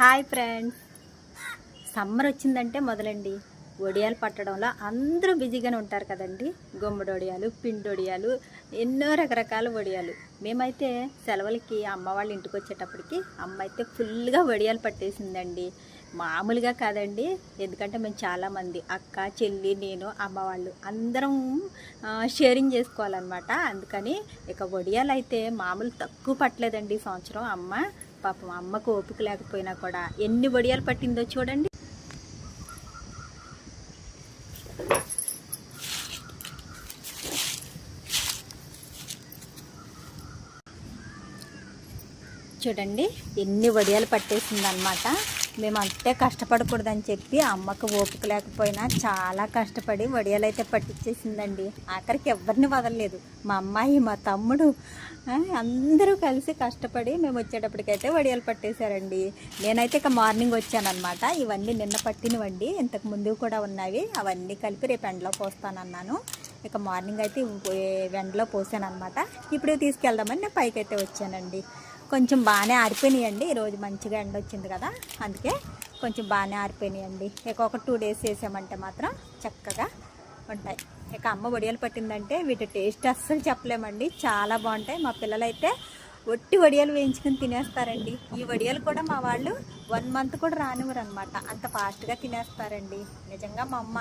Hi friends, summer వచ్చిందంటే మొదలండి వడియాలు పట్టడంలో అందరూ బిజీగానే ఉంటారు కదండి. గుమ్మడి వడియాలు, పిండి వడియాలు, ఎన్నో రకరకాల వడియాలు. మేమైతే సెలవులకి అమ్మ వాళ్ళ ఇంటికి వచ్చేటప్పటికి అమ్మ అయితే ఫుల్గా వడియాలు పట్టేసిందండి. మామూలుగా కాదండి, ఎందుకంటే మేము చాలామంది అక్క, చెల్లి, నేను, అమ్మ వాళ్ళు అందరం షేరింగ్ చేసుకోవాలన్నమాట. అందుకని ఇక వడియాలు అయితే మామూలు తక్కువ పట్టలేదండి ఈ సంవత్సరం అమ్మ. పాపం అమ్మకు ఓపిక లేకపోయినా కూడా ఎన్ని వడియాలు పట్టిందో చూడండి. చూడండి ఎన్ని వడియాలు పట్టేసిందనమాట. మేము అంతే కష్టపడకూడదని చెప్పి అమ్మకు ఓపిక లేకపోయినా చాలా కష్టపడి వడియాలు అయితే పట్టించేసిందండి. ఆఖరికి ఎవరిని వదలలేదు. మా అమ్మాయి, మా తమ్ముడు అందరూ కలిసి కష్టపడి మేము వచ్చేటప్పటికైతే వడియాలు పట్టేశారండి. నేనైతే ఇక మార్నింగ్ వచ్చానమాట. ఇవన్నీ నిన్న పట్టినవండి, ఇంతకు ముందు కూడా ఉన్నవి. అవన్నీ కలిపి రేపు ఎండలో పోస్తానన్నాను. ఇక మార్నింగ్ అయితే ఎండలో పోసానమాట. ఇప్పుడు తీసుకెళ్దామని నేను పైకి అయితే వచ్చానండి. కొంచెం బాగానే ఆరిపోయినాయండి. ఈరోజు మంచిగా ఎండ వచ్చింది కదా, అందుకే కొంచెం బాగానే ఆరిపోయినాయండి. ఇక ఒక 2 days వేసామంటే మాత్రం చక్కగా ఉంటాయి. ఇక అమ్మ వడియాలు పట్టిందంటే వీటి టేస్ట్ అస్సలు చెప్పలేమండి, చాలా బాగుంటాయి. మా పిల్లలైతే ఒట్టి వడియాలు వేయించుకుని తినేస్తారండి. ఈ వడియాలు కూడా మా వాళ్ళు 1 month కూడా రానివ్వరు అనమాట, అంత ఫాస్ట్గా తినేస్తారండి. నిజంగా మా అమ్మ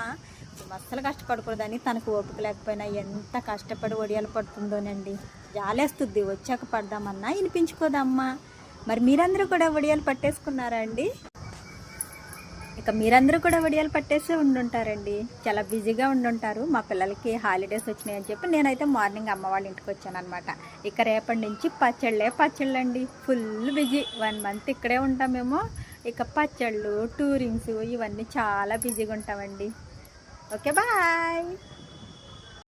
అస్సలు కష్టపడకూడదని తనకు ఓపిక లేకపోయినా ఎంత కష్టపడి వడియాలు పడుతుందోనండి. జాలేస్తుంది. వచ్చాక పడదామన్నా వినిపించుకోదమ్మా. మరి మీరందరూ కూడా వడియాలు పట్టేసుకున్నారా అండి? ఇక మీరందరూ కూడా వడియాలు పట్టేసి ఉండుంటారండి, చాలా బిజీగా ఉండుంటారు. మా పిల్లలకి హాలిడేస్ వచ్చినాయని చెప్పి నేనైతే మార్నింగ్ అమ్మ వాళ్ళ ఇంటికి వచ్చాను అనమాట. ఇక రేపటి నుంచి పచ్చళ్ళండి, ఫుల్ బిజీ. 1 month ఇక్కడే ఉంటామేమో. ఇక పచ్చళ్ళు, టూరింగ్స్ ఇవన్నీ చాలా బిజీగా ఉంటామండి. Okay, bye.